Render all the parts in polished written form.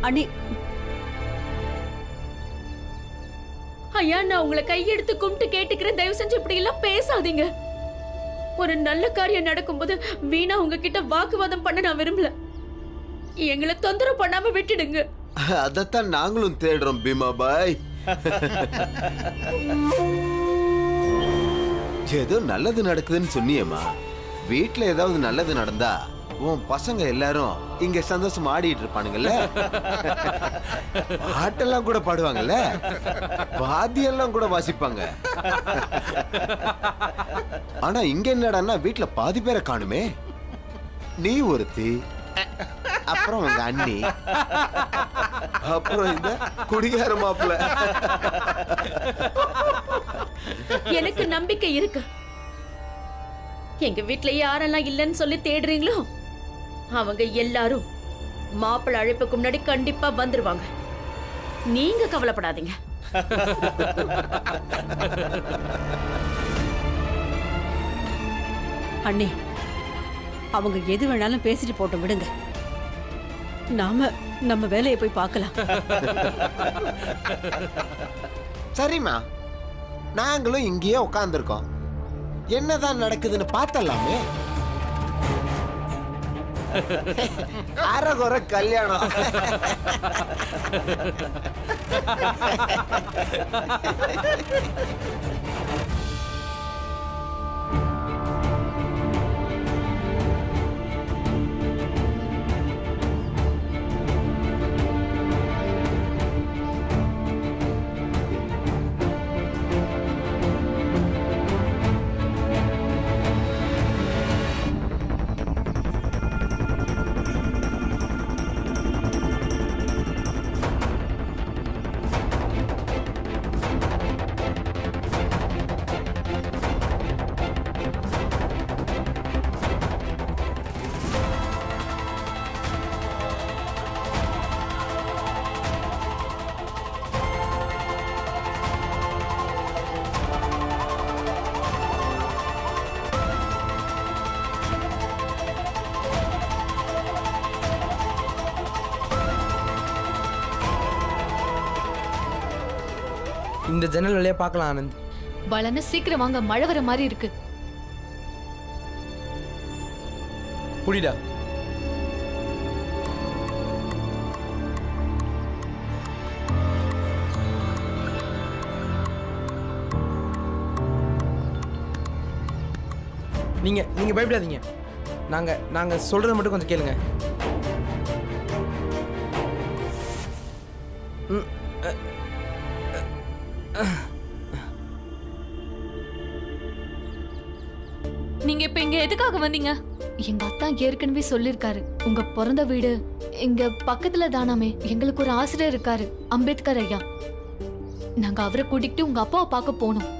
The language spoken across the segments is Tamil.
அண்ணி ஐயா, நான் உங்களை கையெடுத்து கும்பிட்டு கேட்டுக்கிறேன், தயவு செஞ்சு இப்படி எல்லாம் பேசாதீங்க. ஒரு நல்ல காரியம் நடக்கும்போது வீணா உங்ககிட்ட வாக்குவாதம் பண்ண நான் விரும்பல. எங்களை தொந்தரவு பண்ணாம விட்டுடுங்க. அதத்தான் நாங்களும் தேடுறோம் பீமா பாய். ஏதோ நல்லது நடக்குதுன்னு சொன்னியம்மா. வீட்டுல ஏதாவது நல்லது நடந்தா உன் பசங்க எல்லாரும் இங்க சந்தோஷம் ஆடிட்டு இருப்பானுங்கல்ல. பாட்டெல்லாம் கூட பாடுவாங்கல்ல, வாத்தியெல்லாம் கூட வாசிப்பாங்க. ஆனா இங்க என்னடான்னா வீட்டுல பாதி பேரை காணுமே. நீ ஒருத்தி, அப்புறம் உங்க அண்ணி, அப்புறம் இந்த குடிகார மாப்பிள்ள. எனக்கு நம்பிக்கை இருக்கு. எங்க வீட்டுல யாரெல்லாம் இல்லைன்னு சொல்லி தேடுறீங்களோ அவங்க எல்லாரும் மாப்பிள்ளை அழைப்புக்கு முன்னாடி கண்டிப்பா வந்துருவாங்க. நீங்க கவலைப்படாதீங்க. அண்ணி, அவங்க எது வேணாலும் பேசிட்டு போட்டு விடுங்க. நம்ம வேலையை போய் பார்க்கலாம். சரிம்மா, நாங்களும் இங்கேயே உட்கார்ந்துருக்கோம். என்னதான் நடக்குதுன்னு பார்த்தலாமே. அரகுற கல்யாணம். இந்த ஜன்னல் வழியா பார்க்கலாம் ஆனந்த். பலன சீக்கிரம் வாங்க, மழை வர மாதிரி இருக்கு. புடிடா. நீங்க பயப்படாதீங்க. நாங்க சொல்றத மட்டும் கொஞ்சம் கேளுங்க. நீங்க இப்ப இங்க எதுக்காக வந்தீங்க? எங்க அத்தா ஏற்கனவே சொல்லிருக்காரு, உங்க பிறந்த வீடு இங்க பக்கத்துல தானாமே. எங்களுக்கு ஒரு ஆசிரியர் இருக்காரு, அம்பேத்கர் ஐயா. நாங்க அவரை கூட்டிட்டு உங்க அப்பாவை பார்க்க போனோம்.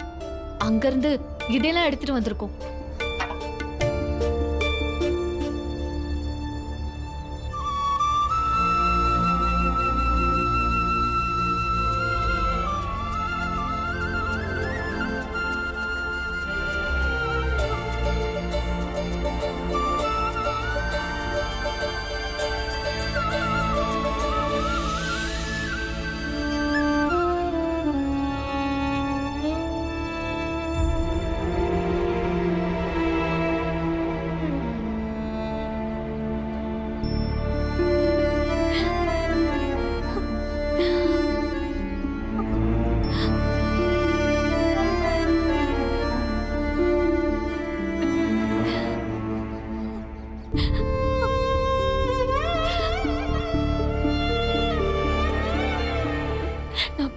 அங்க இருந்து இதெல்லாம் எடுத்துட்டு வந்திருக்கோம்.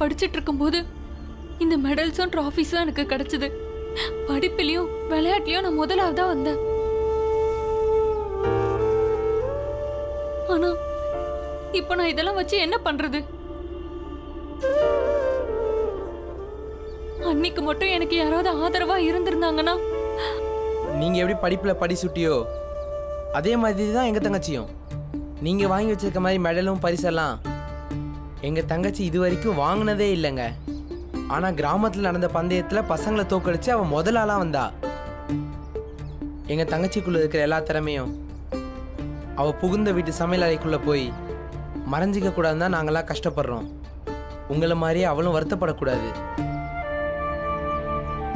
படிச்சிட்டு இருக்கும்போது இந்த மெடல்ஸும் ட்ராஃபீஸும் எனக்கு கிடைச்சது. படிப்பிலையும் விளையாட்டுலயும் நான் முதலாவதா வந்தேன். ஆனா இப்ப நான் இதெல்லாம் வச்சு என்ன பண்றது? அன்னைக்கு மட்டும் எனக்கு யாராவது ஆதரவா இருந்திருந்தாங்கன்னா. நீங்க எப்படி படிப்புல படி சுட்டியோ அதே மாதிரி தான் எங்க தங்கச்சியும். நீங்க வாங்கி வச்சிருக்க மாதிரி மெடலும் பரிசெல்லாம் எங்க தங்கச்சி இது வரைக்கும் வாங்கினதே இல்லைங்க. ஆனா கிராமத்துல நடந்த பந்தயத்துல பசங்களை தோக்கடிச்சு அவ முதல் ஆளா வந்தா. எங்க தங்கச்சிக்குள்ள இருக்கிற எல்லா திறமையும் அவ புகுந்த வீட்டு சமையல் அறைக்குள்ள போய் மறைஞ்சிக்க கூடாதுன்னு தான் நாங்களாம் கஷ்டப்படுறோம். உங்களை மாதிரியே அவளும் வருத்தப்படக்கூடாது.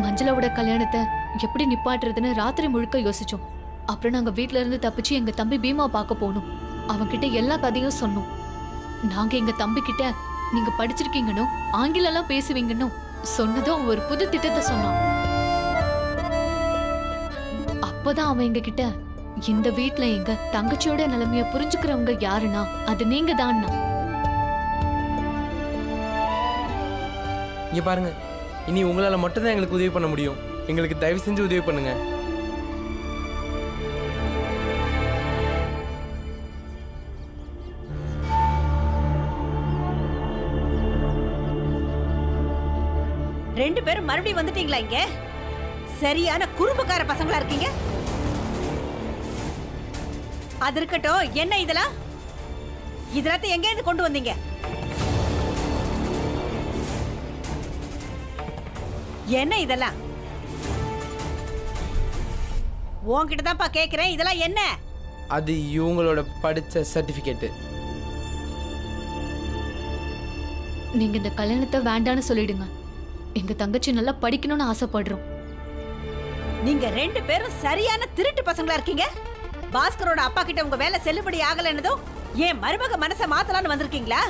மஞ்சளாவோட கல்யாணத்தை எப்படி நிப்பாட்டுறதுன்னு ராத்திரி முழுக்க யோசிச்சோம். அப்புறம் நாங்க வீட்ல இருந்து தப்பிச்சு எங்க தம்பி பீமா பார்க்க போனோம். அவன்கிட்ட எல்லா கதையும் சொன்னோம். நாங்க எங்க தம்பி கிட்ட நீங்க படிச்சிருக்கீங்கன்னு ஆங்கிலம் எல்லாம் பேசுவீங்கன்னு சொன்னதும் அவன் ஒரு புது திட்டத்தை சொன்னான். அப்பதான் அவன் எங்க கிட்ட இந்த வீட்ல எங்க தங்கச்சியோட நிலைமைய புரிஞ்சுக்கிறவங்க யாருன்னா அது நீங்க தான். இங்க பாருங்க, இனி உங்களால் மட்டும்தான் எங்களுக்கு உதவி பண்ண முடியும். எங்களுக்கு தயவு செஞ்சு உதவி பண்ணுங்க. ரெண்டு பேரும் மறுபடியும் வந்துட்டீங்களா? இங்க சரியான குறும்புக்கார பசங்களா இருக்கீங்க. அது இருக்கட்டும், என்ன இதெல்லாம் எங்க இருந்து கொண்டு வந்தீங்க? என்ன இதெல்லாம்? உன்கிட்ட தான்ப்பா கேக்குறேன். இதெல்லாம் என்ன? அது இவங்களோட படிச்ச சர்டிபிகேட். நீங்க இந்த கல்யாணத்தை வேண்டான்னு சொல்லிடுங்க. எங்க தங்கச்சி நல்லா படிக்கணும்னு ஆசைப்படுறோம். நீங்க ரெண்டு பேரும் சரியான திருட்டு பசங்களா இருக்கீங்க. பாஸ்கரோட அப்பா கிட்ட உங்க வேலை செல்லுபடி ஆகலன்னதும் ஏன் மருமக மனசை மாத்தலான்னு வந்திருக்கீங்களா?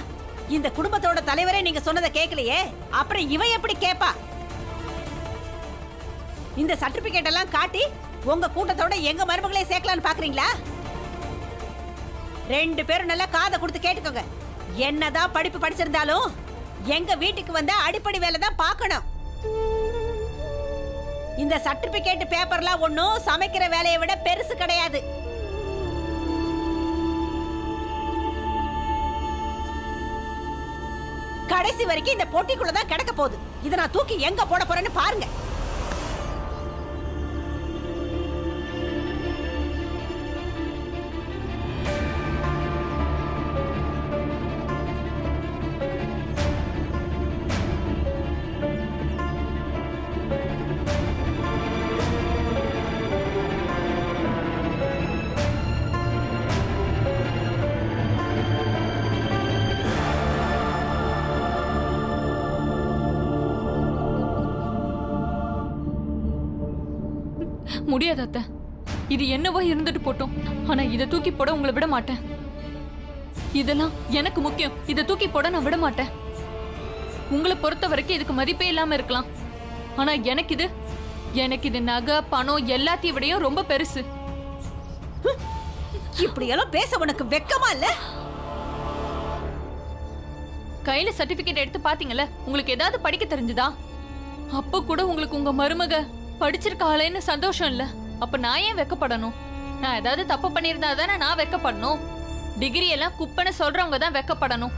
இந்த குடும்பத்தோட தலைவரே நீங்க சொன்னதை கேட்கலையே, அப்புறம் இவ எப்படி கேப்பா? இந்த சர்டிபிகேட் எல்லாம் காட்டி உங்க கூட்டத்தோட எங்க மருமகளே சேர்க்கலான்னு பாக்குறீங்களா? ரெண்டு பேரும் நல்லா காதை கொடுத்து கேட்டுக்கோங்க. என்னதான் படிப்பு படிச்சிருந்தாலும் எங்க வீட்டுக்கு வந்த அடிப்படை வேலை தான் பார்க்கணும். இந்த சர்டிபிகேட் பேப்பர்லாம் ஒண்ணும் சமைக்கிற வேலையை விட பெருசு கிடையாது. கடைசி வரைக்கும் இந்த போட்டிக்குள்ளதான் கிடக்க போகுது. இதை நான் தூக்கி எங்க போட போறேன்னு பாருங்க. முடியாது அத்தை. இது என்னவோ இருந்துட்டு போட்டோம். ஆனா இதை தூக்கி போட உங்களை விட மாட்டேன். இதெல்லாம் எனக்கு முக்கியம். இதை தூக்கி போட நான் விட மாட்டேன். உங்களை பொறுத்த வரைக்கும் இதுக்கு மதிப்பே இல்லாம இருக்கலாம். ஆனா எனக்கு இது நகை பணம் எல்லாத்தையும் விடையும் ரொம்ப பெருசு. இப்படி எல்லாம் பேச உனக்கு வெக்கமா இல்ல? கையில சர்டிபிகேட் எடுத்து பாத்தீங்கல்ல, உங்களுக்கு ஏதாவது படிக்க தெரிஞ்சுதா? அப்ப கூட உங்களுக்கு உங்க மருமக படிச்சிருக்காளேன்னு சந்தோஷம் இல்ல. அப்ப நான் ஏன் வெக்கப்படணும்? நான் ஏதாவது தப்பு பண்ணிருந்தா தானே நான் வெக்கப்படணும். டிகிரி எல்லாம் குப்பைன்னு சொல்றவங்க தான் வெக்கப்படணும்.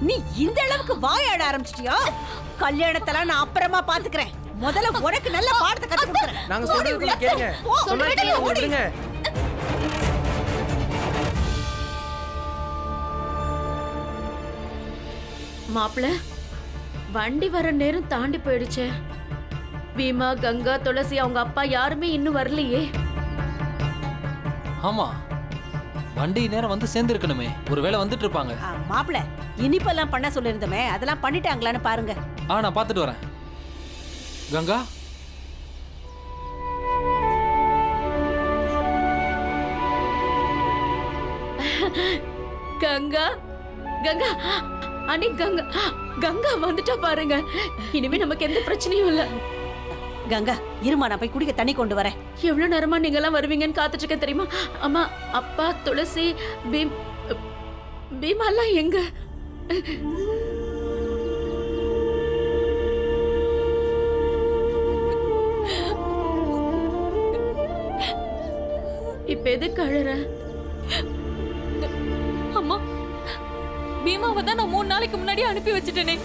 நீ இந்த அளவுக்கு வாயாட ஆரம்பிச்சிட்டியா? கல்யாணத்தெல்லாம் நான் அப்புறமா பாத்துக்கிறேன். முதல்ல உனக்கு நல்ல பாடத்தை கத்து கொடுக்கறேன். நாங்க சொல்றத கேளுங்க. சொன்னா கேளுங்க, விடுங்க. மாப்பிள்ள, வண்டி வர நேரம் தாண்டி போயிடுச்சே. பீமா, கங்கா, துளசி அவங்க அப்பா யாருமே இன்னும் வரலையே. ஆமா, வண்டி நேரம் வந்து சேர்ந்து இருக்கணுமே. ஒருவேளை வந்துட்டு இருப்பாங்க. மாப்பிள்ள, இனிப்பெல்லாம் பண்ண சொல்லிருந்தோமே, அதெல்லாம் பண்ணிட்டாங்களான்னு பாருங்க. நான் பார்த்துட்டு வரேன். கங்கா, கங்கா, கங்கா, அனி கங்கா, கங்கா வந்துட்டா பாருங்க. இனிமே நமக்கு எந்த பிரச்சனையும் இல்ல. கங்கா, இருமா, நான் போய் குடிக்க தண்ணி கொண்டு வரேன். எவ்வளவு நேரமா நீங்க எல்லாம் வருவீங்கன்னு காத்துட்டு இருக்கேன் தெரியுமா? அம்மா, அப்பா, துளசி, பீமா எல்லாம் எங்க? இப்ப எதுக்கு அழற? அம்மா, பீமாவை தான் நான் 3 நாளைக்கு முன்னாடி அனுப்பி வச்சுட்டேனே.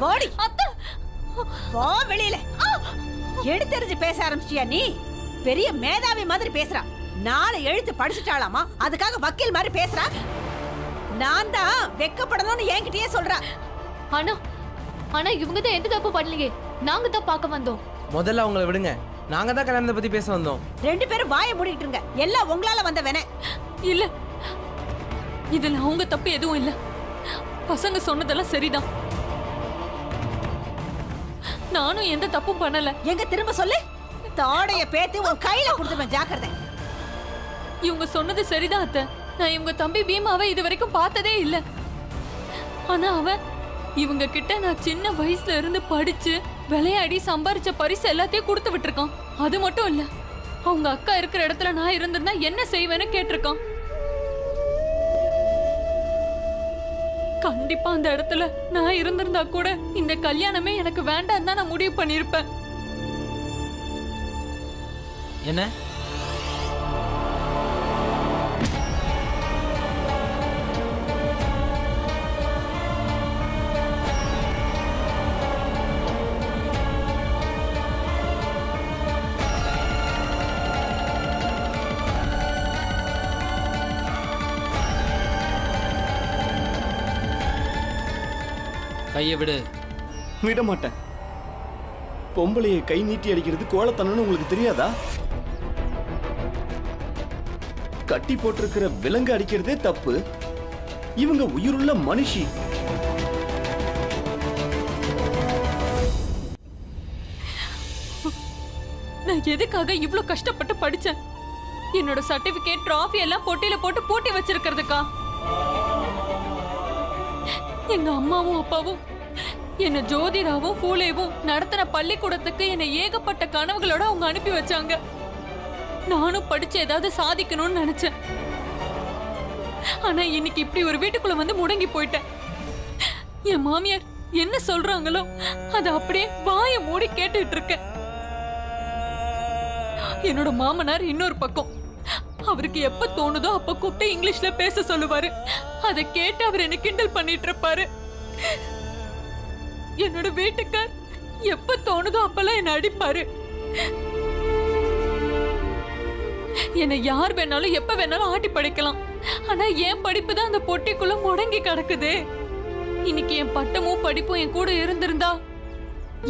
வாடி அத்தை, வா வெளியில. எடுத்தெறிஞ்சு பேச ஆரம்பிச்சியா நீ? பெரிய மேதாவி மாதிரி பேசுறா. 4 எழுத்து படிச்சுட்டாளாமா, அதுக்காக வக்கீல் மாதிரி பேசுறா. நான் தான் வெக்கப்படணும்னு என்கிட்டயே சொல்றா. ஆனா ஆனா இவங்க தான் எந்த தப்பு பண்ணலையே. நாங்க தான் பார்க்க வந்தோம். முதல்ல அவங்கள விடுங்க. நாங்க தான் கல்யாணத்தை பத்தி பேச வந்தோம். 2 பேரும் வாயை மூடிட்டு இருங்க. எல்லாம் உங்களால வந்த வேணே. இல்ல, இதுல அவங்க தப்பு எதுவும் இல்ல. பசங்க சொன்னதெல்லாம் சரிதான். நானும் எந்த தப்பும் பண்ணல. எங்க திரும்ப சொல்லு. தாடைய பேத்து உன் கையில கொடுத்துருவேன், ஜாக்கிரதை. இவங்க சொன்னது சரிதான் அத்தை. நான் இவங்க தம்பி பீமாவை இது வரைக்கும் பார்த்ததே இல்ல. ஆனா அவன் இவங்க கிட்ட நான் சின்ன வயசுல இருந்து படிச்சு விளையாடி சம்பாரிச்ச பரிசு எல்லாத்தையும் கொடுத்து விட்டுருக்கான். அது மட்டும் இல்ல, அவங்க அக்கா இருக்கிற இடத்துல நான் இருந்திருந்தா என்ன செய்வேன்னு கேட்டிருக்கான். கண்டிப்பா அந்த இடத்துல நான் இருந்திருந்தா கூட இந்த கல்யாணமே எனக்கு வேண்டாம் தான் நான் முடிவு பண்ணிருப்பேன். என்ன கையை விடு. விட மாட்டேன். பொம்பளையை கை நீட்டி அடிக்கிறது கோலத்தனம்னு உங்களுக்கு தெரியாதா? கட்டி போட்டிருக்கிற விலங்கு அடிக்கிறதே தப்பு. இவங்க உயிருள்ள மனுஷி. நான் எதுக்காக இவ்ளோ கஷ்டப்பட்டு படிச்சேன்? என்னோட சர்டிபிகேட் டிராஃபி எல்லாம் பொட்டியில போட்டு பூட்டி வச்சிருக்கிறதுக்கா? எங்க அம்மாவும் அப்பாவும் என்ன ஜோதிராவும் பூலேவும் நடத்தின பள்ளிக்கூடத்துக்கு என்ன ஏகப்பட்ட கனவுகளோட அவங்க அனுப்பி வச்சாங்க. நானும் படிச்சு ஏதாவது சாதிக்கணும்னு நினைச்சேன். ஆனா இன்னைக்கு இப்படி ஒரு வீட்டுக்குள்ள வந்து முடங்கி போயிட்டேன். என் மாமியார் என்ன சொல்றாங்களோ அது அப்படியே வாயை மூடி கேட்டுட்டு இருக்கேன். என்னோட மாமனார் இன்னொரு பக்கம், அவருக்கு எப்ப தோணுதோ அப்ப கூப்பிட்டு இங்கிலீஷ்ல பேச சொல்லுவாரு. அதை கேட்டு அவர் என்ன கிண்டல் பண்ணிட்டு இருப்பாரு. என்னோட வீட்டுக்கார் எப்ப தோணுதோ அப்பெல்லாம் என்ன அடிப்பாரு. என்னை யார் வேணாலும் எப்ப வேணாலும் ஆட்டி படைக்கலாம். ஆனா என் படிப்பு தான் அந்த பொட்டிக்குள்ள முடங்கி கிடக்குது. இன்னைக்கு என் பட்டமும் படிப்பும் என் கூட இருந்திருந்தா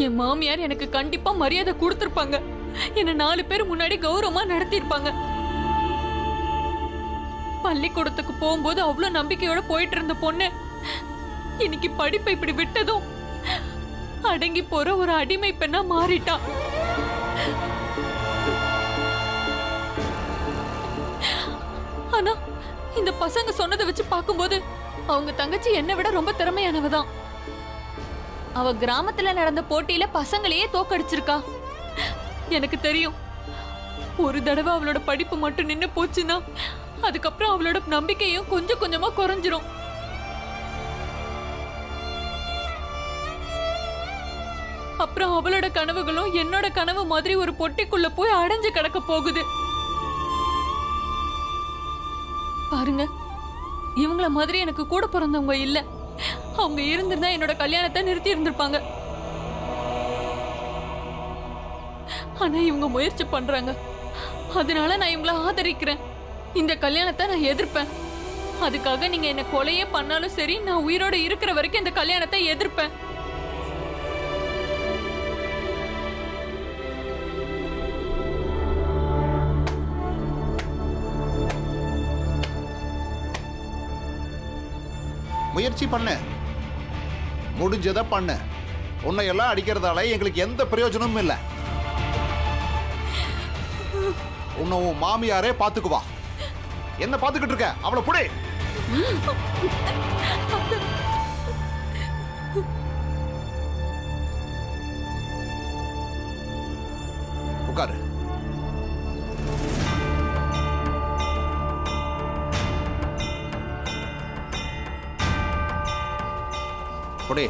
என் மாமியார் எனக்கு கண்டிப்பா மரியாதை கொடுத்திருப்பாங்க. என்ன 4 பேர் முன்னாடி கௌரவமா நடத்திருப்பாங்க. பள்ளிக்கூடத்துக்கு போகும்போது அவ்வளவு நம்பிக்கையோட போயிட்டு இருந்த பொண்ணு இன்னைக்கு படிப்பை இப்படி விட்டதும் அடங்கி போற ஒரு அடிமை பெண்ணா மாறிட்டா. ஆனா இந்த பசங்க சொன்னதை வச்சு பார்க்கும்போது அவங்க தங்கச்சி என்னை விட ரொம்ப திறமையானவதான். அவ கிராமத்துல நடந்த போட்டியில பசங்களையே தோக்கடிச்சிருக்கா. எனக்கு தெரியும், ஒரு தடவை அவளோட படிப்பு மட்டும் நின்னு போச்சுன்னா அதுக்கப்புறம் அவளோட நம்பிக்கையும் கொஞ்சம் கொஞ்சமா குறைஞ்சிரும். அப்புறம் அவளோட கனவுகளும் என்னோட கனவு மாதிரி ஒரு பொட்டிக்குள்ள போய் அடைஞ்சு கிடக்க போகுது. பாருங்க, இவங்கள மாதிரி எனக்கு கூட பிறந்தவங்க இல்ல. அவங்க இருந்திருந்தா என்னோட கல்யாணத்தை நிறுத்தி இருந்திருப்பாங்க. ஆனா இவங்க முயற்சி பண்றாங்க. அதனால நான் இவங்கள ஆதரிக்கிறேன். இந்த கல்யாணத்தை நான் எதிர்ப்பேன். அதுக்காக நீங்க என்ன கொலையே பண்ணாலும் சரி, நான் உயிரோட இருக்கிற வரைக்கும் இந்த கல்யாணத்தை எதிர்ப்பேன். முயற்சி பண்ண முடிஞ்சதை பண்ண. உன்னை எல்லாம் அடிக்கிறதால எங்களுக்கு எந்த பிரயோஜனமும் இல்லை. உன்னை உன் மாமியாரே பாத்துக்குவா. என்ன பாத்துக்கிட்டு இருக்க? அவளை புடி. உட்காரு. புடி.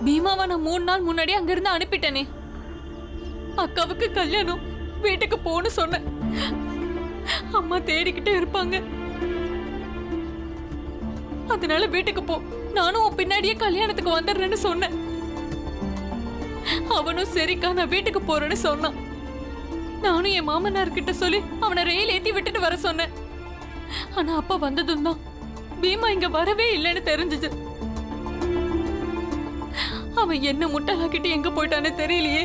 பீமாவை நான் 3 நாள் முன்னாடி அங்கிருந்து அனுப்பிட்டேனே. அக்காவுக்கு கல்யாணம், வீட்டுக்கு போன்னு சொன்னேன். அம்மா தேடிக்கிட்டே இருப்பாங்க. அதனால வீட்டுக்கு போ, நானும் உன் பின்னாடியே கல்யாணத்துக்கு வந்துடுறேன்னு சொன்னேன். அவனும் சரிக்கா நான் வீட்டுக்கு போறேன்னு சொன்னான். நானும் என் மாமனார் கிட்ட சொல்லி அவனை ரயில் ஏத்தி விட்டுட்டு வர சொன்னேன். ஆனா அப்பா வந்ததும் தான் பீமா இங்க வரவே இல்லைன்னு தெரிஞ்சது. அவன் என்ன முட்டாளாக்கிட்டு எங்க போயிட்டானே தெரியலையே.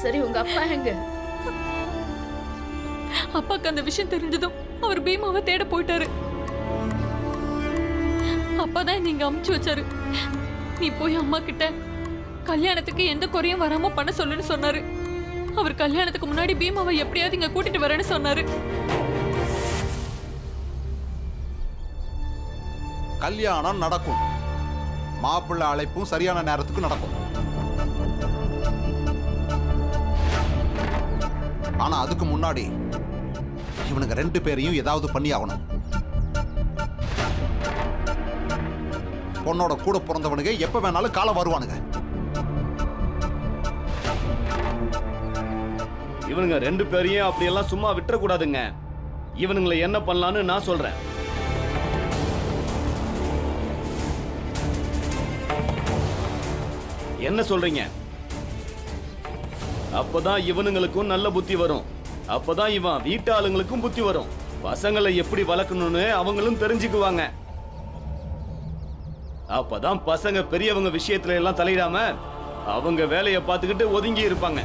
சரி, உங்க அப்பா எங்க? அப்பாக்கு அந்த விஷயம் தெரிஞ்சதும் அவர் பீமாவை தேட போயிட்டாரு. அப்பதான் நீங்க அமுச்சு வச்சாரு. நீ போய் அம்மா கிட்ட கல்யாணத்துக்கு எந்த குறையும் வராம பண்ண சொல்லுன்னு சொன்னாரு. அவர் கல்யாணத்துக்கு முன்னாடி பீமாவை எப்படியாவது இங்க கூட்டிட்டு வரேன்னு சொன்னாரு. கல்யாணம் நடக்கும், மாப்பிள்ளை அழைப்பும் சரியான நேரத்துக்கு நடக்கும். ஆனா அதுக்கு முன்னாடி இவனுங்க 2 பேரையும் ஏதாவது பண்ணி ஆகணும். பொண்ணோட கூட பிறந்தவனுங்க எப்ப வேணாலும் காலம் வருவானுங்க. இவனுங்க 2 பேரையும் அப்படியெல்லாம் சும்மா விட்டுறக்கூடாதுங்க. இவனுங்களை என்ன பண்ணலான்னு நான் சொல்றேன். என்ன சொல்றீங்க? அப்பதான் இவனுங்களுக்கும் நல்ல புத்தி வரும். அப்பதான் இவன் வீட்டு ஆளுங்களுக்கும் புத்தி வரும். பசங்களை எப்படி வளர்க்கணும்னு அவங்களும் தெரிஞ்சுக்குவாங்க. அப்பதான் பசங்க பெரியவங்க விஷயத்துல எல்லாம் தலையிடாம அவங்க வேலையை பார்த்துக்கிட்டு ஒதுங்கி இருப்பாங்க.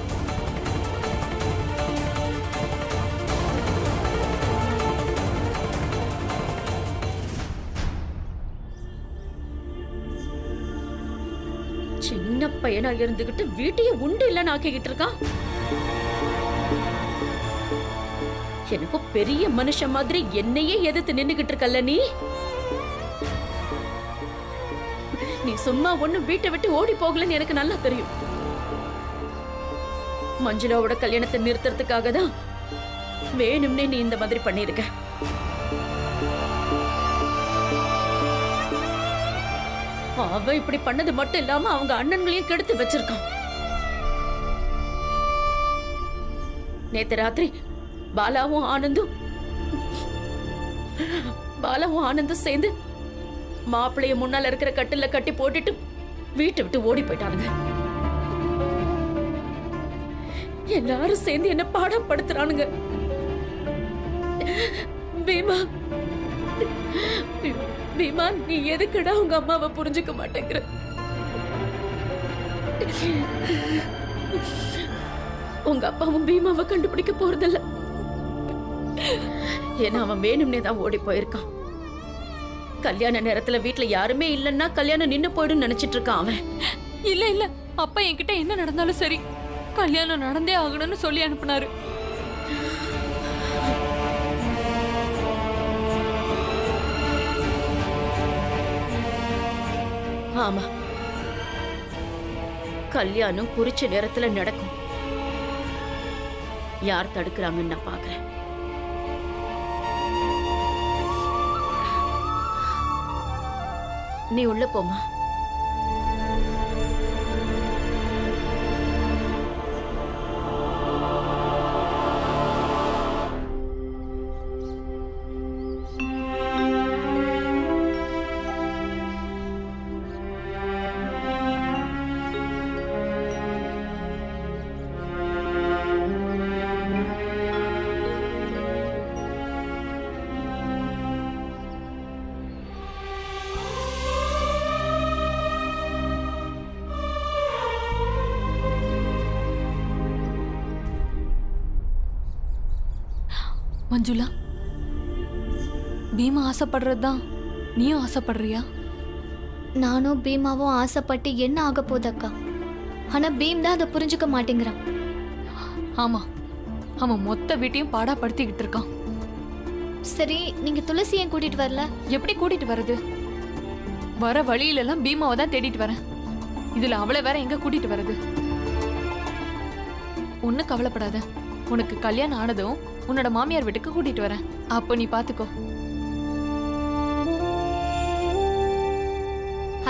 சின்ன பையனா இருந்துகிட்டு வீட்டையே உண்டு இல்லைன்னு ஆக்கிக்கிட்டு இருக்கான். எனக்கு பெரிய மனுஷன் மாதிரி என்னையே எதிர்த்து நின்னுகிட்டு இருக்கல்ல நீ. நீ சும்மா ஒண்ணும் வீட்டை விட்டு ஓடி போகலன்னு எனக்கு நல்லா தெரியும். மஞ்சுளாவோட கல்யாணத்தை நிறுத்துறதுக்காக தான் வேணும்னே நீ இந்த மாதிரி பண்ணிருக்க. அவ இப்படி பண்ணது மட்டும் இல்லாம அவங்க அண்ணன்களையும் கெடுத்து வச்சிருக்கான். நேத்து ராத்திரி பாலாவும் ஆனந்தும் சேர்ந்து மாப்பிள்ளைய முன்னால இருக்கிற கட்டில கட்டி போட்டுட்டு வீட்டை விட்டு ஓடி போயிட்டானுங்க. எல்லாரும் சேர்ந்து என்ன பாடப்படுத்துறானுங்க. பீமா, பீமா, நீ எதுக்குடா உங்க அம்மாவை புரிஞ்சுக்க மாட்டேங்கிற? உங்க அப்பாவும் பீமாவை கண்டுபிடிக்க போறதில்ல. ஏன்னா அவன் வேணும்னே தான் ஓடி போயிருக்கான். கல்யாண நேரத்துல வீட்டுல யாருமே இல்லைன்னா கல்யாணம் நின்னு போயிடும் நினைச்சிட்டு இருக்கான் அவன். இல்ல இல்ல, அப்பா என்கிட்ட என்ன நடந்தாலும் சரி கல்யாணம் நடந்தே ஆகணும்னு சொல்லி அனுப்புனாரு. ஆமா, கல்யாணம் குறிச்ச நேரத்துல நடக்கும். யார் தடுக்கிறாங்கன்னு நான் பாக்குறேன். நீ உள்ள போமா. மஞ்சுளா, பீமா ஆசைப்படுறதுதான் நீயும் ஆசைப்படுறியா? நானும் பீமாவும் ஆசைப்பட்டு என்ன ஆக போகுது அக்கா? ஆனா பீம் தான் அதை புரிஞ்சுக்க மாட்டேங்கிறான். ஆமா, அவன் மொத்த வீட்டையும் பாடாப்படுத்திக்கிட்டு இருக்கான். சரி, நீங்க துளசி ஏன் கூட்டிட்டு வரல? எப்படி கூட்டிட்டு வர்றது? வர வழியில எல்லாம் பீமாவை தான் தேடிட்டு வரேன். இதுல அவளை வேற எங்க கூட்டிட்டு வர்றது? ஒண்ணு கவலைப்படாத, உனக்கு கல்யாணம் ஆனதும் உன்னோட மாமியார் வீட்டுக்கு கூட்டிட்டு வரேன். அப்போ நீ பாத்துக்கோ.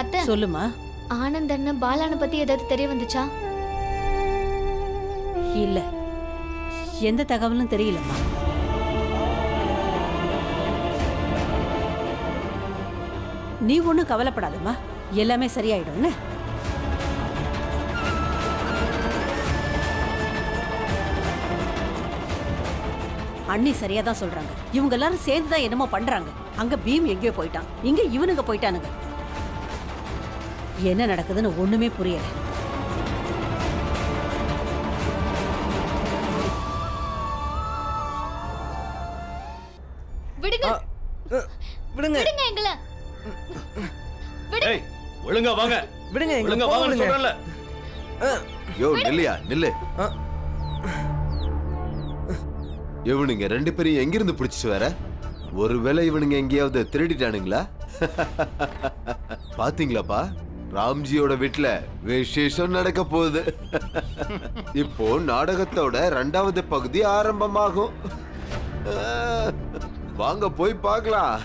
அத்தை, சொல்லுமா. ஆனந்த் அண்ணன் பாலானை பத்தி ஏதாவது தெரிய வந்துச்சா? இல்ல, எந்த தகவலும் தெரியலம்மா. நீ ஒன்றும் கவலைப்படாதம்மா, எல்லாமே சரியாயிடும்னு. அண்ணி சரியா தான் சொல்றாங்க. இவங்க எல்லாரும் சேர்ந்து தான் என்னமோ பண்றாங்க. அங்க பீம் எங்கேயோ போயிட்டான், இங்க இவனுங்க போயிட்டானுங்க. என்ன நடக்குதுன்னு ஒண்ணுமே புரியல. விடுங்க விடுங்க விடுங்க எங்களை. ஏய், ஒழுங்கா வாங்க, விடுங்க எங்களை ஒழுங்கா போக வாங்கன்னு விடுங்க. சொல்றேன்ல. யோ நில்லையா நில்லு. ஆ, இவனுங்க 2 பேரையும் எங்கிருந்து பிடிச்சிட்டு வர? ஒருவேளை இவனுங்க எங்கேயாவது திருடிட்டானுங்களா? பாத்தீங்களாப்பா, ராம்ஜியோட வீட்டுல விசேஷம் நடக்க போகுது. இப்போ நாடகத்தோட 2வது பகுதி ஆரம்பமாகும். வாங்க போய் பார்க்கலாம்.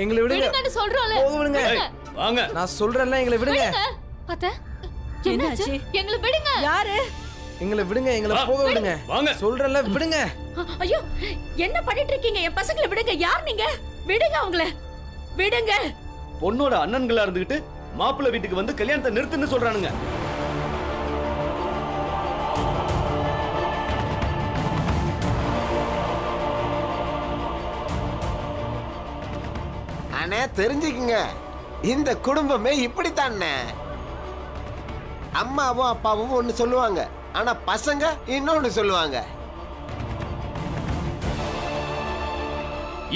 எங்களை விடுங்க, விடுங்கன்னு சொல்றோம்ல. போக விடுங்க. ஏய், வாங்க. நான் சொல்றேன்ல, எங்களை விடுங்க. அத்தை, என்னாச்சு? என்னாச்சு? எங்களை விடுங்க. யாரு? எங்களை விடுங்க, எங்களை வா, போக விடுங்க. வாங்க. சொல்றேன்ல, விடுங்க. ஐயோ, என்ன பண்ணிட்டு இருக்கீங்க? என் பசங்களை விடுங்க. யார் நீங்க? விடுங்க அவங்கள, விடுங்க. பொண்ணோட அண்ணன்களா இருந்துகிட்டு மாப்பிள்ளை வீட்டுக்கு வந்து கல்யாணத்தை நிறுத்துன்னு சொல்றானுங்க. அண்ணே தெரிஞ்சுக்குங்க, இந்த குடும்பமே இப்படித்தானே. அம்மாவும் அப்பாவும் ஒன்னு சொல்லுவாங்க, ஆனா பசங்க இன்னொன்னு சொல்லுவாங்க.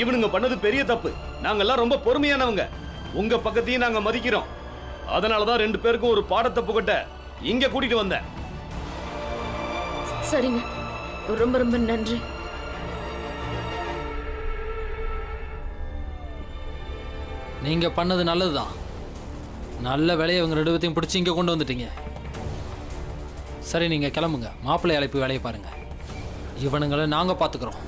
இவனுங்க பண்ணது பெரிய தப்பு. நாங்கெல்லாம் ரொம்ப பொறுமையானவங்க. உங்க பக்கத்தையும் நாங்க மதிக்கிறோம். அதனாலதான் 2 பேருக்கும் ஒரு பாடத்தை புகட்ட இங்க கூட்டிட்டு வந்தேன். சரிங்க, ரொம்ப ரொம்ப நன்றி. நீங்க பண்ணது நல்லதுதான். நல்ல வேலையை இவங்க 2 பேத்தையும் பிடிச்சி இங்க கொண்டு வந்துட்டீங்க. சரி, நீங்க கிளம்புங்க. மாப்பிள்ளை அழைப்பு வேலையை பாருங்க. இவனுங்களை நாங்க பாத்துக்கிறோம்.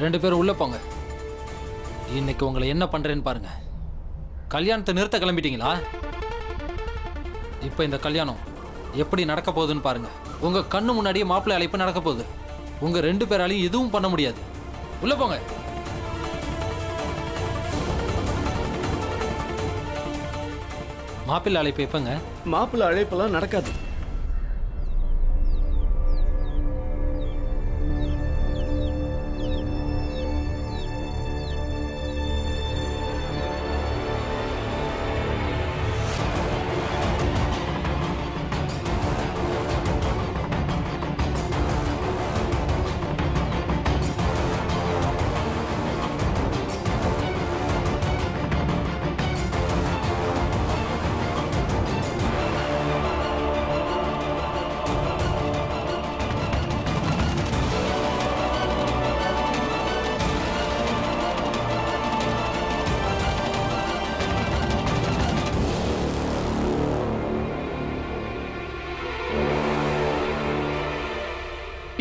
2 பேரும் உள்ள போங்க. இன்னைக்கு உங்களை என்ன பண்றேன்னு பாருங்க. கல்யாணத்தை நிறுத்த கிளம்பிட்டீங்களா? இப்ப இந்த கல்யாணம் எப்படி நடக்க போகுதுன்னு பாருங்க. உங்க கண்ணு முன்னாடியே மாப்பிள்ளை அழைப்பு நடக்க போகுது. உங்க 2 பேராலையும் எதுவும் பண்ண முடியாது. உள்ள போங்க. மாப்பிள்ளை அழைப்பு எப்பங்க? மாப்பிள்ளை அழைப்பெல்லாம் நடக்காது.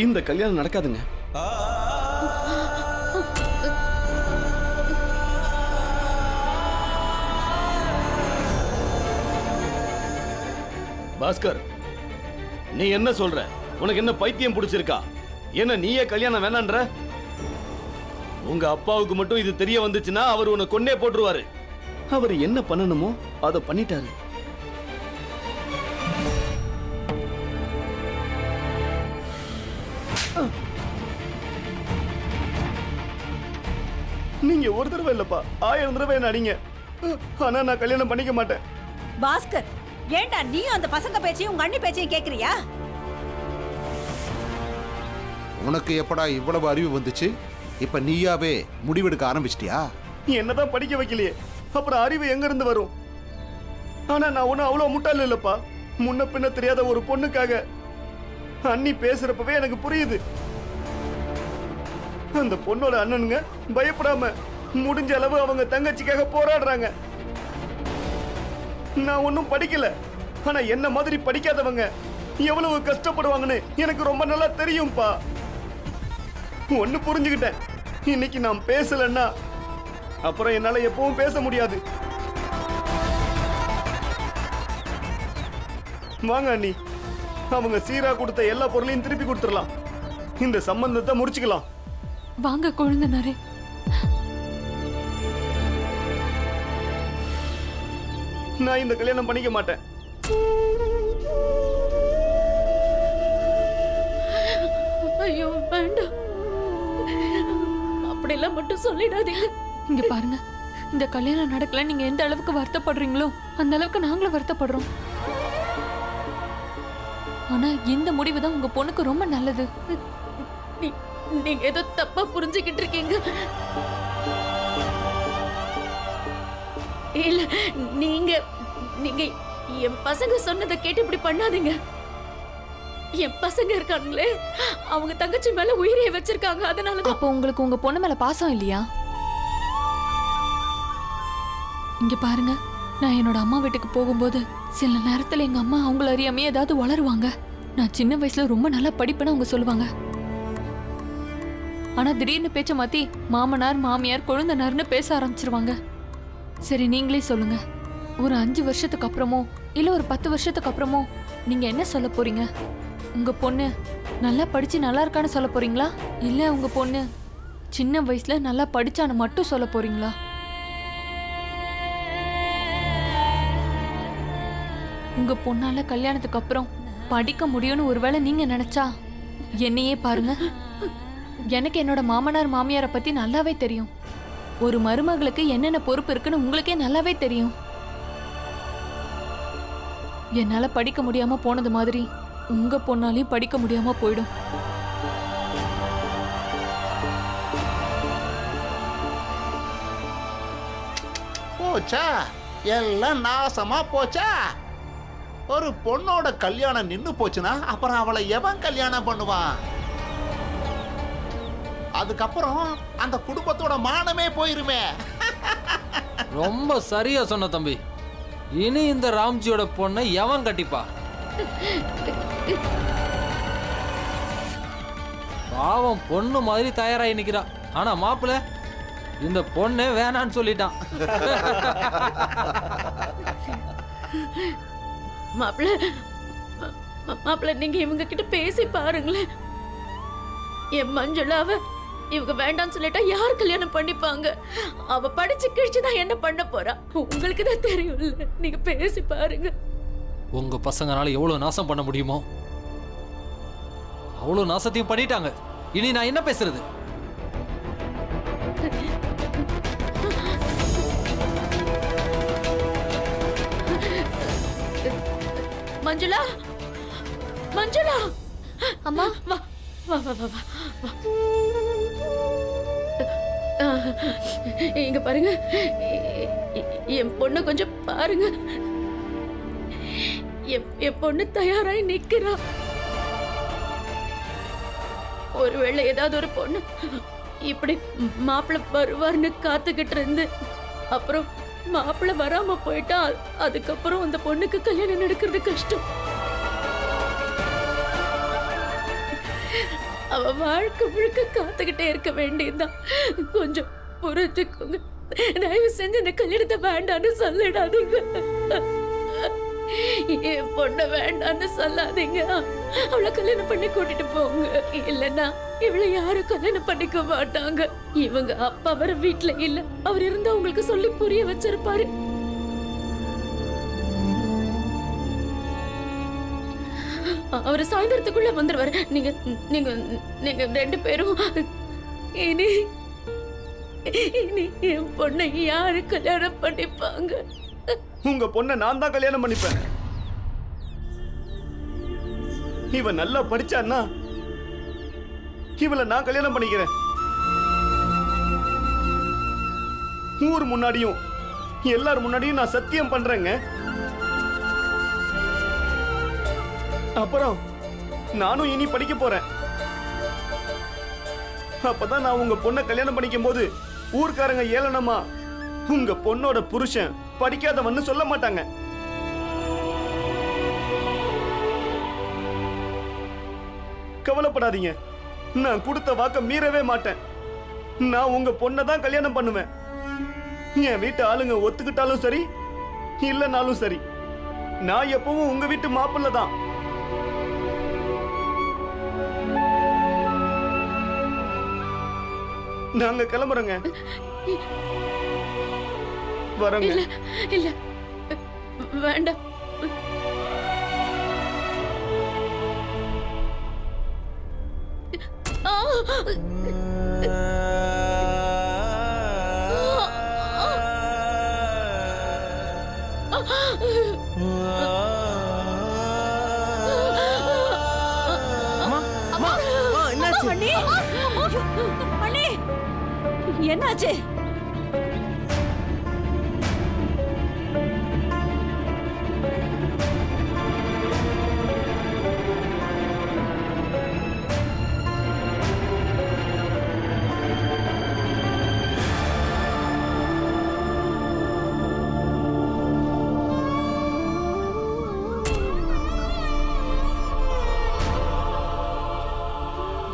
இந்த கல்யாணம் நடக்காதுங்க. பாஸ்கர், நீ என்ன சொல்ற? உனக்கு என்ன பைத்தியம் பிடிச்சிருக்கா? என்ன நீயே கல்யாணம் வேணான்ற? உங்க அப்பாவுக்கு மட்டும் இது தெரிய வந்துச்சுன்னா அவர் உன்னை கொன்னே போட்டுருவாரு. அவர் என்ன பண்ணணுமோ அதை பண்ணிட்டாரு. நீங்க ஒரு தடவை இல்லப்பா, 1000 தடவை என்ன அடிங்க. ஆனா நான் கல்யாணம் பண்ணிக்க மாட்டேன். பாஸ்கர், ஏண்டா நீயும் அந்த பசங்க பேச்சையும் உங்க அண்ணி பேச்சையும் கேக்குறியா? உனக்கு எப்படா இவ்வளவு அறிவு வந்துச்சு? இப்ப நீயாவே முடிவெடுக்க ஆரம்பிச்சிட்டியா? நீ என்னதான் படிக்க வைக்கலையே, அப்புறம் அறிவு எங்க இருந்து வரும்? ஆனா நான் ஒன்னும் அவ்வளவு முட்டாள் இல்லப்பா. முன்ன பின்ன தெரியாத ஒரு பொண்ணுக்காக அண்ணி பேசுறப்பவே எனக்கு புரியுது. அந்த பொண்ணோட அண்ணனுங்க பயப்படாம முடிஞ்ச அளவு அவங்க தங்கச்சிக்காக போராடுறாங்க. நான் ஒன்னும் படிக்கல, ஆனா என்ன மாதிரி படிக்காதவங்க எவ்வளவு கஷ்டப்படுவாங்கன்னு எனக்கு ரொம்ப நல்லா தெரியும்பா. ஒன்னு புரிஞ்சுக்கிட்டேன், இன்னைக்கு நான் பேசலன்னா அப்புறம் என்னால எப்பவும் பேச முடியாது. வாங்க அண்ணி, அவங்க சீரா கொடுத்த எல்லா பொருளையும் திருப்பி கொடுத்துடலாம். இந்த சம்பந்தத்தை முடிச்சுக்கலாம். வாங்க கொழுந்தனாரே. நான் இந்த கல்யாணம் பண்ணிக்க மாட்டேன். ஐயோ வேண்டாம், அப்படியெல்லாம் மட்டும் சொல்லிடாதீங்க. இங்க பாருங்க, இந்த கல்யாணம் நடக்கல நீங்க எந்த அளவுக்கு வருத்தப்படுறீங்களோ அந்த அளவுக்கு நாங்களும் வருத்தப்படுறோம். ஆனா இந்த முடிவு தான் உங்க பொண்ணுக்கு ரொம்ப நல்லது. நீங்க ஏதோ தப்பா புரிஞ்சுக்கிட்டு இருக்கீங்க. இல்ல, நீங்க நீங்க என் பசங்க சொன்னதை கேட்டு இப்படி பண்ணாதீங்க. என் பசங்க இருக்காங்களே, அவங்க தங்கச்சி மேல உயிரைய வச்சிருக்காங்க. அதனால அப்போ உங்களுக்கு உங்க பொண்ணு மேல பாசம் இல்லையா? இங்க பாருங்க, நான் என்னோட அம்மா வீட்டுக்கு போகும்போது சில நேரத்துல எங்க அம்மா அவங்கள அறியாமே ஏதாவது வளருவாங்க. நான் சின்ன வயசுல ரொம்ப நல்லா படிப்பேன்னு அவங்க சொல்லுவாங்க. ஆனா திடீர்னு பேச்ச மாத்தி மாமனார் மாமியார் கொழுந்தனார்னு பேச ஆரம்பிச்சிருவாங்க. சரி நீங்களே சொல்லுங்க, ஒரு 5 வருஷத்துக்கு அப்புறமோ இல்ல ஒரு 10 வருஷத்துக்கு அப்புறமோ நீங்க என்ன சொல்ல போறீங்க? உங்க பொண்ணு நல்லா படிச்சு நல்லா இருக்கான்னு சொல்ல போறீங்களா, இல்ல உங்க பொண்ணு சின்ன வயசுல நல்லா படிச்சான்னு மட்டும் சொல்ல போறீங்களா? உங்க பொண்ணால கல்யாணத்துக்கு அப்புறம் படிக்க முடியும்னு ஒருவேளை நீங்க நினைச்சா என்னையே பாருங்க. எனக்கு என்னோட மாமனார் மாமியாரை பத்தி நல்லாவே தெரியும். ஒரு மருமகளுக்கு என்னென்ன பொறுப்பு இருக்குன்னு உங்களுக்கே நல்லாவே தெரியும். என்னால படிக்க முடியாம போனது மாதிரி உங்க பொண்ணாலையும் படிக்க முடியாம போயிடும். போச்சா, எல்லாம் நாசமா போச்சா. ஒரு பொண்ணோட கல்யாணம் நின்னு போச்சுன்னா அப்புறம் அவளை எவன் கல்யாணம் பண்ணுவான்? அதுக்கப்புறம் அந்த குடும்பத்தோட மானமே போயிருமே. ரொம்ப சரியா சொன்ன தம்பி. இனி இந்த ராம்ஜியோட பொண்ணை எவன் கட்டிப்பா? பாவம் பொண்ணு மாதிரி தயாராகி நிக்கிறா. ஆனா மாப்பிள்ள இந்த பொண்ணே வேணான்னு சொல்லிட்டான். மாப்பிள்ள நீங்க இவங்க கிட்ட பேசி பாருங்களேன். என் மஞ்சுளாவ இவங்க வேண்டாம்னு சொல்லிட்டா யார் கல்யாணம் பண்ணிப்பாங்க? அவ படிச்சு கிழிச்சுதான் என்ன பண்ண போறா? உங்களுக்கு தான் தெரியும்ல, நீங்க பேசி பாருங்க. உங்க பசங்கனால எவ்வளவு நாசம் பண்ண முடியுமோ அவ்வளவு நாசத்தையும் பண்ணிட்டாங்க. இனி நான் என்ன பேசுறது? மஞ்சுளா, மஞ்சுளா, அம்மா வா வா வா வா வா. இங்க பாருங்க, என் பொண்ணு கொஞ்சம் பாருங்க. என் பொண்ணு தயாராய் நிக்கிறா. ஒருவேளை ஏதாவது ஒரு பொண்ணு இப்படி மாப்பிள்ளை வருவார்னு காத்துக்கிட்டு இருந்து அப்புறம் மாப்பிள்ளை வராம போயிட்டா அதுக்கப்புறம் அந்த பொண்ணுக்கு கல்யாணம் நடக்கிறது கஷ்டம். அவ வாழ்க்கை முழுக்க காத்துக்கிட்டே இருக்க வேண்டியதுதான். கொஞ்சம் புரிஞ்சுக்கோங்க. தயவு செஞ்சு இந்த கல்யாணத்தை வேண்டான்னு சொல்லிடாதீங்க. என் பொண்ண வேண்டான்னு சொல்லாதீங்க. அவளை கல்யாணம் பண்ணி கூட்டிட்டு போங்க. இல்லைன்னா இவளை யாரும் கல்யாணம் பண்ணிக்க மாட்டாங்க. இவங்க அப்பா வர வீட்டுல இல்ல. அவர் இருந்தா உங்களுக்கு சொல்லி புரிய வச்சிருப்பாரு. அவரு சாயந்தரத்துக்குள்ள வந்துருவாரு. நீங்க நீங்க நீங்க 2 பேரும் இனி இனி என் பொண்ணை யாரு கல்யாணம் பண்ணிப்பாங்க? உங்க பொண்ணை நான் தான் கல்யாணம் பண்ணிப்பேன். இவன் நல்லா படிச்சான்னா இவளை நான் கல்யாணம் பண்ணிக்கிறேன். ஊர் முன்னாடியும் எல்லார் முன்னாடியும் நான் சத்தியம் பண்றேங்க. அப்புறம் நானும் இனி படிக்க போறேன். அப்பதான் நான் உங்க பொண்ணை கல்யாணம் பண்ணிக்கும் போது ஊர்க்காரங்க ஏளனமா உங்க பொண்ணோட புருஷன் படிக்காதவன்னு சொல்ல மாட்டாங்க. கவலைப்படாதீங்க, நான் கொடுத்த வாக்க மீறவே மாட்டேன். நான் உங்க பொண்ணை தான் கல்யாணம் பண்ணுவேன். என் வீட்டு ஆளுங்க ஒத்துக்கிட்டாலும் சரி இல்லைனாலும் சரி. நான் எப்பவும் உங்க வீட்டு மாப்பிள்ளை தான். நாங்க கிளம்புறோங்க. வரங்க. இல்ல இல்ல வேண்டாம். ஆ! அம்மா அம்மா அம்மா, என்னாச்சு? மணி மணி என்னாச்சு?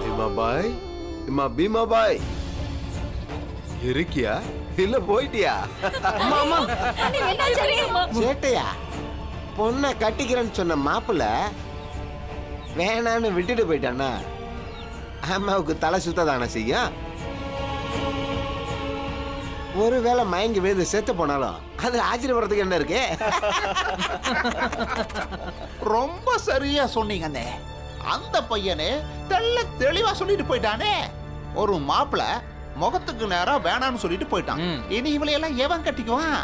பீமாபாய், இம்மா பீமாபாய், இருக்கியா இல்ல போயிட்டியா? அம்மா அம்மா மணி, என்னாச்சு? சேட்டையா? பொண்ணை கட்டிக்கிறேன்னு சொன்ன மாப்பிள்ள வேணான்னு விட்டுட்டு போயிட்டானா? அம்மாவுக்கு தலை சுத்ததானே செய்யும். ஒருவேளை மயங்கி விழுந்து செத்து போனாலும் அது ஆச்சரியப்படுறதுக்கு என்ன இருக்கு? ரொம்ப சரியா சொன்னீங்கண்ணே. அந்த பையனே தெளிவா சொல்லிட்டு போயிட்டானே. ஒரு மாப்பிள முகத்துக்கு நேரா வேணாம்னு சொல்லிட்டு போயிட்டான். இனி இவளையெல்லாம் எவன் கட்டிக்குவான்?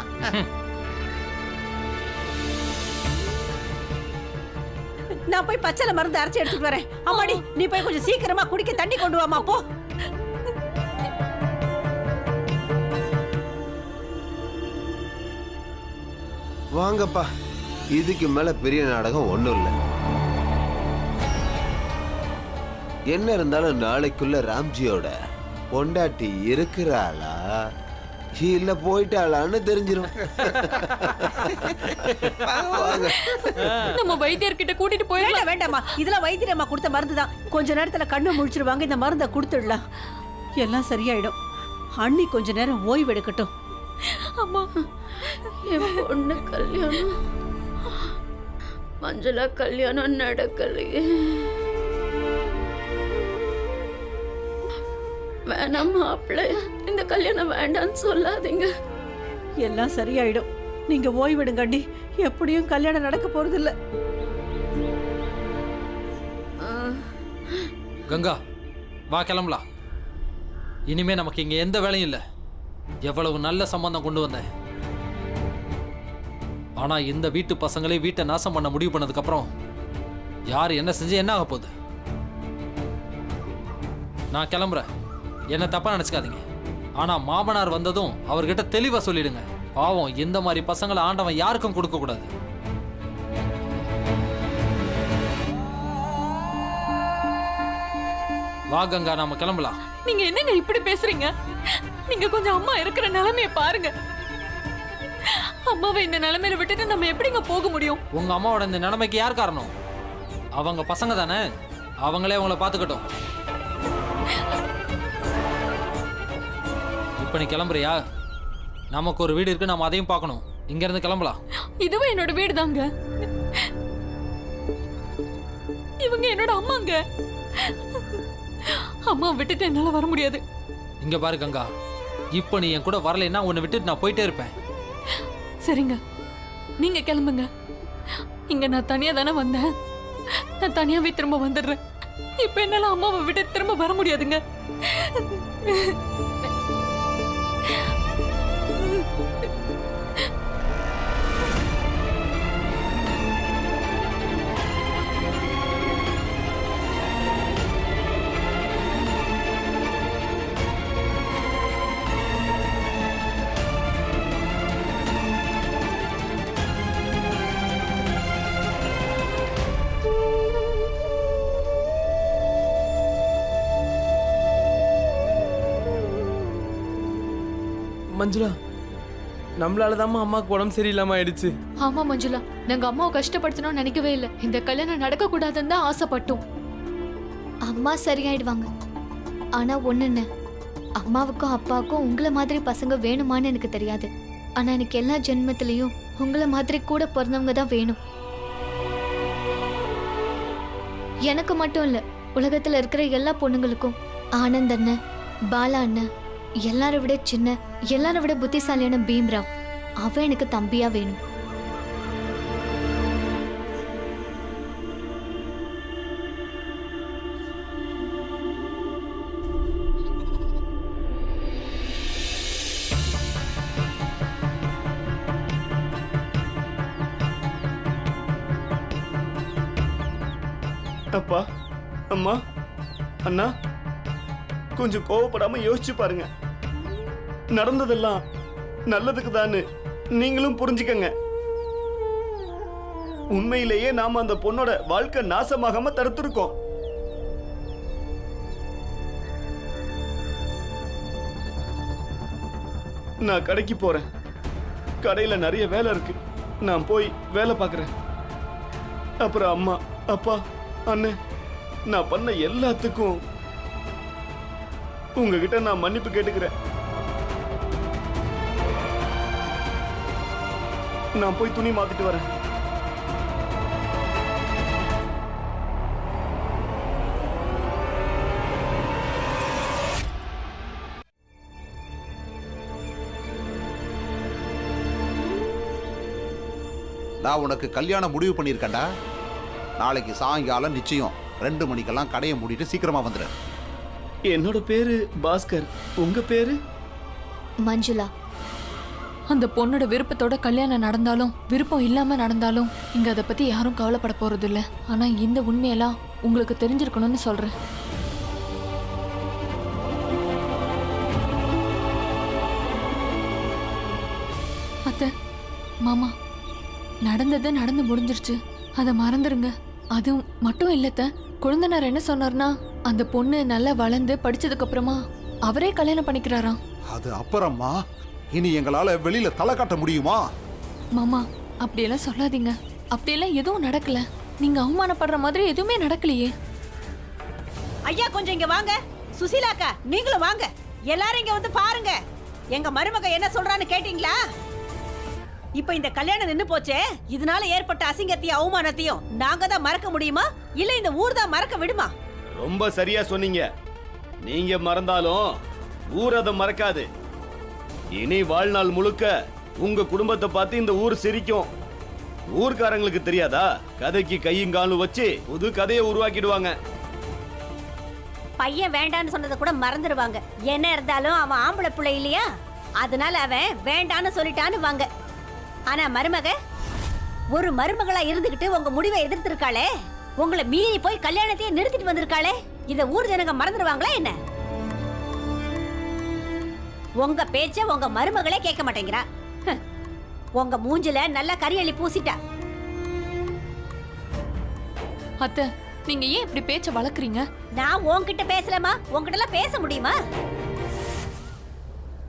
நான் போய் பச்சளை மருந்து அரைச்சு எடுத்துட்டு வரேன். அம்மாடி, நீ போய் கொஞ்சம் சீக்கிரமா குடிக்க தண்ணி கொண்டு வாமா போ. வாங்கப்பா, இதுக்கு மேல பெரிய நாடகம் ஒண்ணும் இல்லை. என்ன இருந்தாலும் நாளைக்குள்ள ராம்ஜியோட பொண்டாட்டி இருக்கிறாளா இல்ல போயிட்டாளான்னு தெரிஞ்சிடும். வாங்க. நம்ம வைத்தியர்கிட்ட கூட்டிட்டு போயிடலாம். வேண்டாம் வேண்டாம்மா, இதெல்லாம் வைத்தியம்மா கொடுத்த மருந்து தான். கொஞ்ச நேரத்துல கண்ணு முழிச்சிருவாங்க. இந்த மருந்தை கொடுத்துடலாம், எல்லாம் சரியாயிடும். அண்ணி கொஞ்ச நேரம் ஓய்வு எடுக்கட்டும். அம்மா, என் பொண்ணு கல்யாணம், மஞ்சளா கல்யாணம் நடக்கலையே. வேணாம் மாப்பிள்ள, இந்த கல்யாணம் வேண்டான்னு சொல்லாதீங்க. எல்லாம் சரியாயிடும், நீங்க ஓய்வெடுங்க அண்ணி. எப்படியும் கல்யாணம் நடக்க போறது இல்ல. கங்கா, வா கிளம்பலாம். இனிமே நமக்கு இங்க எந்த வேலையும் இல்லை. எவ்வளவு நல்ல சம்பந்தம் கொண்டு வந்தேன். ஆனா இந்த வீட்டு பசங்களே வீட்டை நாசம் பண்ண முடிவு பண்ணதுக்கு அப்புறம் யார் என்ன செஞ்சு என்ன ஆக போகுது? நான் கிளம்புறேன், என்ன தப்பா நினைச்சுக்காதீங்க. ஆனா மாமனார் வந்ததும் அவர்கிட்ட தெளிவா சொல்லிடுங்க. பாவம், இந்த மாதிரி பசங்களை ஆண்டவன் யாருக்கும் கொடுக்க கூடாது. வா கங்கா, நாம கிளம்பலாம். நீங்க என்னங்க இப்படி பேசுறீங்க? நீங்க கொஞ்சம் அம்மா இருக்கிற நிலைமைய பாருங்க. அம்மாவை இந்த நிலைமையில விட்டுட்டு நம்ம எப்படிங்க போக முடியும்? உங்க அம்மாவோட இந்த நிலைமைக்கு யார் காரணம்? அவங்க பசங்க தானே, அவங்களே அவங்கள பாத்துக்கட்டும். இப்ப நீ கிளம்புறியா? நமக்கு ஒரு வீடு இருக்கு, நம்ம அதையும் பார்க்கணும். இங்க இருந்து கிளம்பலாம். இதுவும் என்னோட வீடு தாங்க. இவங்க என்னோட அம்மாங்க. அம்மா விட்டுட்டு என்னால வர முடியாது. இங்க பாரு கங்கா, இப்ப நீ என் கூட வரலைன்னா உன்னை விட்டுட்டு நான் போயிட்டே இருப்பேன். சரிங்க, நீங்க கிளம்புங்க. இங்க நான் தனியா தானே வந்தேன். நான் தனியாவே திரும்ப வந்துடுறேன். இப்ப என்னால அம்மாவை விட்டு திரும்ப வர முடியாதுங்க. மஞ்சுளா, நம்மளால தான் அம்மாவுக்கு உடம்பு சரியில்லாம ஆயிடுச்சு. ஆமா மஞ்சுளா, நாங்க அம்மாவை கஷ்டப்படுத்தணும்னு நினைக்கவே இல்லை. இந்த கல்யாணம் நடக்க கூடாதுன்னு தான் ஆசைப்பட்டோம். அம்மா சரியாயிடுவாங்க. ஆனா ஒண்ணுன்னு, அம்மாவுக்கும் அப்பாவுக்கும் உங்களை மாதிரி பசங்க வேணுமான்னு எனக்கு தெரியாது. ஆனா எனக்கு எல்லா ஜென்மத்திலையும் உங்களை மாதிரி கூட பிறந்தவங்க தான் வேணும். எனக்கு மட்டும் இல்ல, உலகத்துல இருக்கிற எல்லா பொண்ணுங்களுக்கும். ஆனந்த் அண்ணன், பாலா அண்ணன், எல்லாரை விட சின்ன, எல்லாரை விட புத்திசாலியான பீம்ராவ், அவன் எனக்கு தம்பியா வேணும். அப்பா, அம்மா, அண்ணா, கொஞ்சம் கோவப்படாம யோசிச்சு பாருங்க. நடந்ததெல்லாம் நல்லதுக்கு தான்னு நீங்களும் புரிஞ்சுக்கங்க. உண்மையிலேயே நாம அந்த பொண்ணோட வாழ்க்கை நாசமாகாம தடுத்திருக்கோம். நான் கடைக்கு போறேன். கடையில நிறைய வேலை இருக்கு. நான் போய் வேலை பார்க்கறேன். அப்புறம் அம்மா, அப்பா, அண்ணன், நான் பண்ண எல்லாத்துக்கும் உங்ககிட்ட நான் மன்னிப்பு கேட்டுக்கிறேன். நான் போய் துணி மாத்திட்டு வரேன். நான் உனக்கு கல்யாணம் முடிவு பண்ணியிருக்கேன்டா. நாளைக்கு சாயங்காலம் நிச்சயம் 2 மணிக்கெல்லாம் கடையை மூடிட்டு சீக்கிரமா வந்துடு. என்னோட பேரு பாஸ்கர். உங்க பேரு? மஞ்சுளா. அந்த பொண்ணோட விருப்பத்தோட கல்யாணம் நடந்தாலும் விருப்பம் இல்லாம நடந்தாலும் இங்க அதை பத்தி யாரும் கவலைப்பட போறது இல்ல. ஆனா இந்த உண்மையெல்லாம் உங்களுக்கு தெரிஞ்சிருக்கணும்னு சொல்றேன். அத்தை, மாமா, நடந்தது நடந்து முடிஞ்சிருச்சு. அதை மறந்துருங்க. அது மட்டும் இல்லத்த, குழந்தைனார் என்ன சொன்னார்னா, அந்த பொண்ணு நல்லா வளர்ந்து படிச்சதுக்கு அப்புறமா அவரே கல்யாணம் பண்ணிக்கிறாராம். அது அப்புறமா இனி எங்களால வெளியில தலை காட்ட முடியுமா? மாமா, அப்படியெல்லாம் சொல்லாதீங்க. அப்படியெல்லாம் எதுவும் நடக்கல. நீங்க அவமானப்படுற மாதிரி எதுவுமே நடக்கலையே. ஐயா கொஞ்சம் இங்க வாங்க. சுசீலாக்கா நீங்களும் வாங்க. எல்லாரும் இங்க வந்து பாருங்க. எங்க மருமக என்ன சொல்றான்னு கேட்டீங்களா? இப்ப இந்த கல்யாணம் நின்னு போச்சே, இதனால ஏற்பட்ட அசிங்கத்தையும் அவமானத்தையும் நாங்க தான் மறக்க முடியுமா, இல்ல இந்த ஊர் தான் மறக்க விடுமா? ரொம்ப சரியா சொன்னீங்க. நீங்க மறந்தாலும் ஊர் அதை மறக்காது. இனி வாழ்நாள் முழுக்க உங்க குடும்பத்தை பார்த்து இந்த ஊர் சிரிக்கும். ஊர்க்காரங்களுக்கு தெரியாதா? கதைக்கு கையும் காலும் வச்சு புது கதையை உருவாக்கிடுவாங்க. பையன் வேண்டான்னு சொன்னதை கூட மறந்துடுவாங்க. என்ன இருந்தாலும் அவன் ஆம்பளை பிள்ளை இல்லையா, அதனால அவன் வேண்டான்னு சொல்லிட்டான்னு வாங்க. ஆனா மருமக ஒரு மருமகளா இருந்துகிட்டு உங்க முடிவை எதிர்த்திருக்காளே, உங்களை மீறி போய் கல்யாணத்தையே நிறுத்திட்டு வந்திருக்காளே, இத ஊர் ஜனங்க மறந்துடுவாங்களா என்ன? உங்க பேச்ச உங்க மருமகளே கேட்க மாட்டேங்கிறா. உங்க மூஞ்சில நல்ல கரியள்ளி பூசிட்டா. அத்தை, நீங்க ஏன் இப்படி பேச்ச வளர்க்குறீங்க? நான் உன்கிட்ட பேசலமா, உன்கிட்ட எல்லாம் பேச முடியுமா?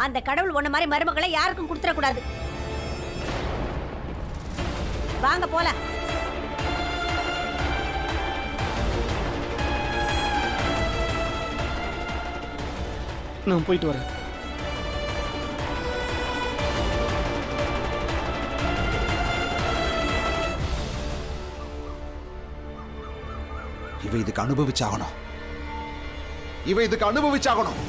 அந்த கடவுள் உன்ன மாதிரி மருமகளை யாருக்கும் கொடுத்துட கூடாது. வாங்க போலாம். நான் போயிட்டு வரேன். இவ இதுக்கு அனுபவிச்சாகணும். இவ இதுக்கு அனுபவிச்சாகணும்.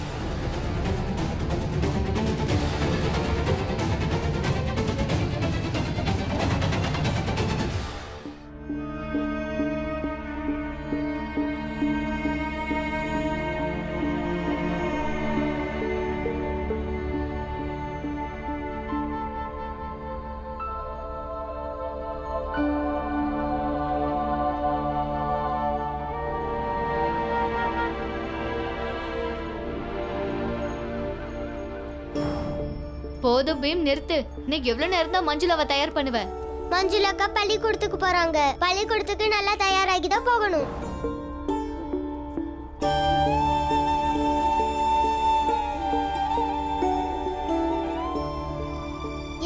போதும் பீம், நிறுத்து. நீ எவ்வளவு நேரம் தான் மஞ்சுளாவை தயார் பண்ணுவ? மஞ்சுளாக்கா பள்ளிக்கூடத்துக்கு போறாங்க. பள்ளிக்கூடத்துக்கு நல்லா தயாராகி தான் போகணும்.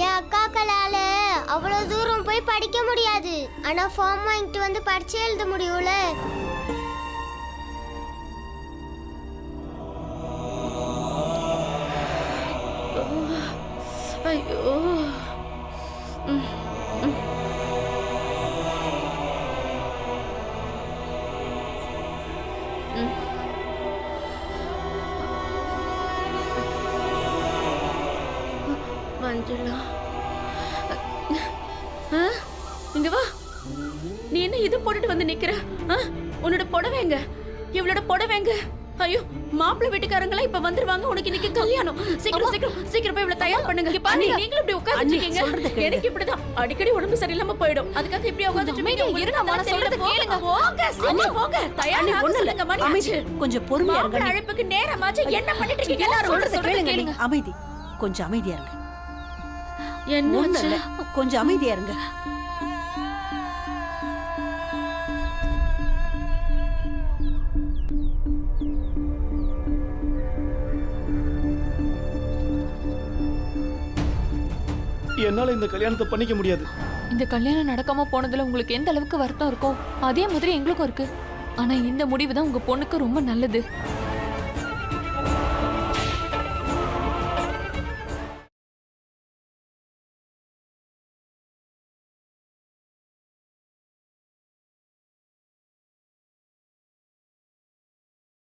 என் அக்காக்களால அவ்வளவு தூரம் போய் படிக்க முடியாது. ஆனா ஃபார்ம் வாங்கிட்டு வந்து பரிச்சை எழுத முடியும்ல. ஐயோ மஞ்சுளா ஆ? இங்க வா. நீ என்ன இது போட்டுட்டு வந்து நிக்கிற? ஆ? உன்னோட புடவைங்க, இவளோட புடவைங்க. ஐயோ, மாப்பிள்ளை வீட்டுக்காரங்களா இப்ப வந்துருவாங்க. உனக்கு இன்னைக்கு கல்யாணம். சீக்கிரம் சீக்கிரம் சீக்கிரம் போய் இவளை தயார் பண்ணுங்க. அண்ணி, நீங்களும் இப்படி உட்கார்ந்துட்டீங்க. எனக்கு இப்படிதான் அடிக்கடி உடம்பு சரியில்லாம போயிடும். அதுக்காக இப்படி உட்கார்ந்துட்டு இருங்க. நான் சொல்றத கேளுங்க. போங்க, சீக்கிரம் போங்க. தயார் சொல்லுங்க. மணி ஆச்சு. கொஞ்சம் பொறுமையா இருங்க. மாப்பிள்ளை அழைப்புக்கு நேரமாச்சு. என்ன பண்ணிட்டு இருக்கீங்க எல்லாரும்? சொல்றத கேளுங்க. நீங்க அமைதி, கொஞ்சம் அமைதியா இருங்க. என்ன ஒண்ணும் இல்ல, கொஞ்சம் அமைதியா இருங்க. என்னால இந்த கல்யாணத்தை பண்ணிக்க முடியாது. இந்த கல்யாணம் நடக்காம போனதுல உங்களுக்கு எந்த அளவுக்கு வருத்தம் இருக்கோ அதே மாதிரி எங்களுக்கும் இருக்கு. ஆனா இந்த முடிவு தான் உங்க பொண்ணுக்கு ரொம்ப நல்லது.